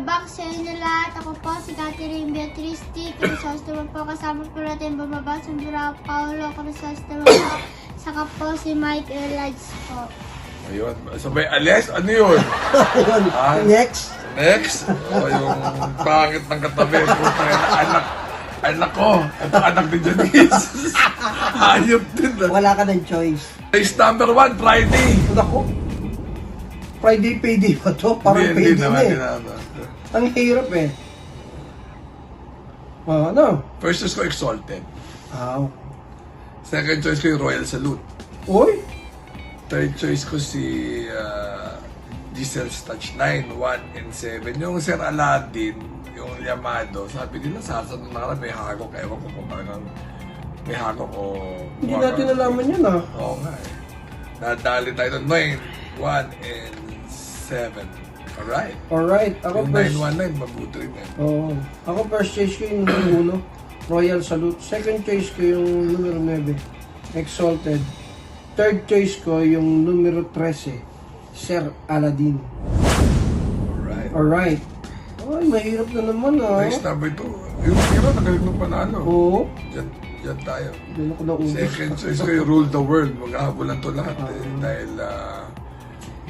back sa inyo lahat. Ako po si Catherine Beatriz T. Crisostomo po. Kasama po natin bababa sa Dura Paulo Crisostomo po. Saka po si Mike Elides po. Ayun. Sabay, Ales, ano yun? Next. Next? O yung pangit ng katabi. Anak ko. Ito anak ni Janice. Hayop din. Wala ka ng choice. Race number 1, Friday. Ako, Friday payday pa to? Parang Hindi payday na naman, eh. hindi. Ang hirap eh. Ano? First choice ko, Exalted. Aw. Second choice ko yung Royal Salute. Uy! Third choice ko si Giselle's Touch 9, 1 and 7. Yung Sir Aladdin, yung Yamado, sabi nila sa nung nakaraan may hagok. Ewan ko kung parang may hagok o... Hindi natin nalaman yan ah. Oo nga eh. Nadali tayo doon. 9, 1 and 7. Alright. Alright. Ako Yung first... 919, mabuti rin eh. Oo. Ako first choice ko yung numero 1, Royal Salute. Second choice ko yung numero 9, Exalted. Third choice ko yung numero 13, Sir Aladdin. Alright. Alright. Ay, mahirap na naman ah. Race number 2. Yung hero, nagalit ng panalo. Oo. Diyan tayo. Doon ako naubos. Second choice ko yung Rule the World. Maghahabulan to lahat eh. Dahil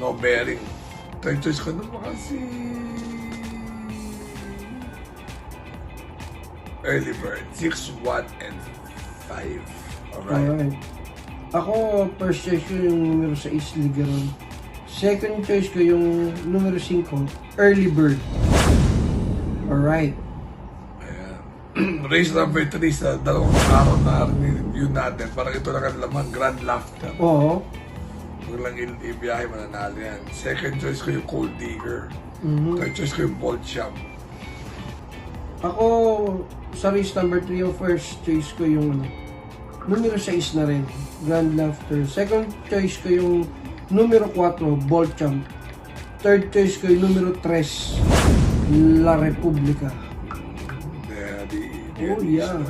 no bearing. Third choice ko naman kasi Early Bird. 6, 1, and 5. Alright. Alright. Ako, first choice ko yung numero 6, Ligaron. Second choice ko yung numero 5, Early Bird. Alright. Ayan. Race number 3 sa dalawang araw na review natin. Parang ito lang ang lamang Grand Laughter. Oo. Huwag lang ibiyahe, mananalo yan. Second choice ko yung Cold Digger. Third choice ko yung Bolt Champ. Ako, sa race number 3, first choice ko yung numero 6 na rin, Grand Laughter. Second choice ko yung numero 4, Bolt Champ. Third choice ko yung numero 3, La Republica. Oh, yeah.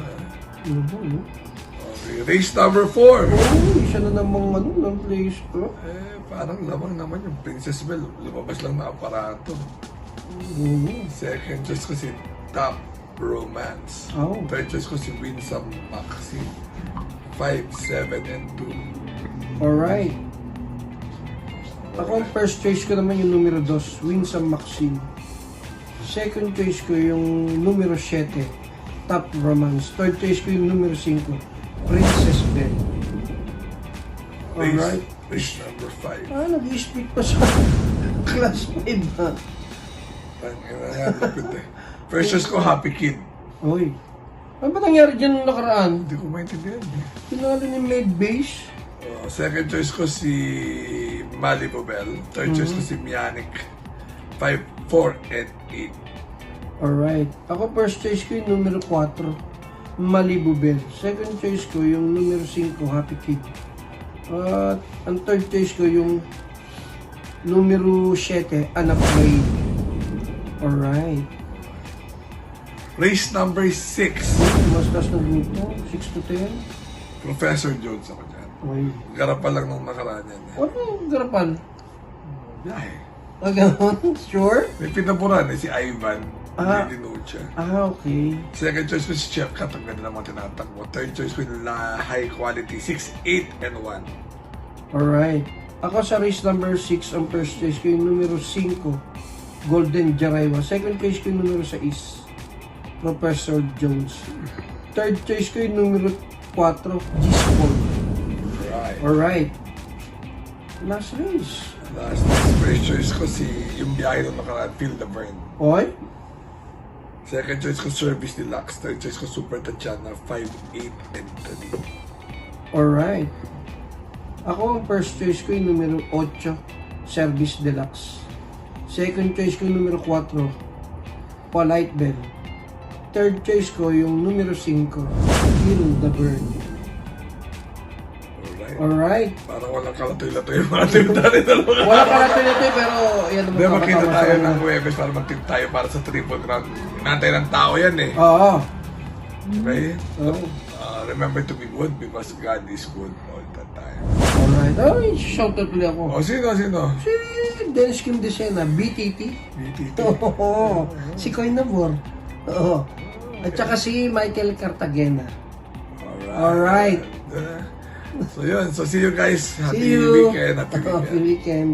Okay, race number 4. Oh, isa na namang ng place ko. Parang lamang naman yung Princess Belle. Lumabas lang na aparato. Second choice ko si Top Romance. Oh. Third choice ko si Winsome Maxine. 5, 7, and 2. Alright. Ako ang first choice ko naman yung numero 2, Winsome Maxine. Second choice ko yung numero 7, Top Romance. Third choice ko yung numero 5, Princess Belle. Alright. Race number 5. Nag-i-split pa sa class 5 ha. First choice ko Happy Kid. Oy. Ano ba nangyari dyan nung nakaraan? Hindi ko maintindihan eh. Pinalo ni Maid Base. Second choice ko si Malibu Bell. Third choice ko si Mianic. 5, 4, and 8. Alright. Ako first choice ko yung numero 4, Malibu Bell. Second choice ko yung numero 5, Happy Kid. At ang third choice ko yung numero 7, Unafraid. Alright. Race number 6. Mas taas na dito, 6 to 10. Professor Jones ako dyan. Ay. Garapan lang nung nakaraan yan. Ano yung garapan? Biyahe. Gano'n? Sure? May pinapuran eh, si Ivan. Ah. Hindi Nucha. Okay. Second choice ko si Chef Kat. Ang ganda naman tinatakbo. Third choice ko yung high quality. 6, 8, and 1. Alright. Ako sa race number 6, ang first choice ko yung numero 5, Golden Jaraywa. Second choice ko yung numero 6, Professor Jones. Third choice ko yung numero 4, G-Sport. Right. Alright. Last race. Last first choice ko si yung biyahe nung nakaraan. Feel the Burn. Oy? Second choice ko Service Deluxe. Third choice ko Super Tatiana. 5, 8, and 3. Alright. Ako ang first choice ko yung numero 8, Service Deluxe. Second choice ko yung numero 4, Polite Bell. Third choice ko yung numero 5, Feel the Burn. Alright. Parang walang kalatoy-latoy yung mga team natin. Wala pa natin ito pero yan naman. Hindi, makita tayo ng Huwebes para mag-team tayo para sa Triple Crown. Inantay ng tao yan eh. Oo. Okay? Oo. Remember to be good because God is good all the time. Alright. Ay, shoutout ulit ako. O, sino? Si Dennis Kim Desena, BTT. BTT. Oo. Si Koy Nabor. Oo. At saka si Michael Cartagena. Alright. So, yun. So, see you guys. Happy See you. weekend. Happy weekend. Happy weekend.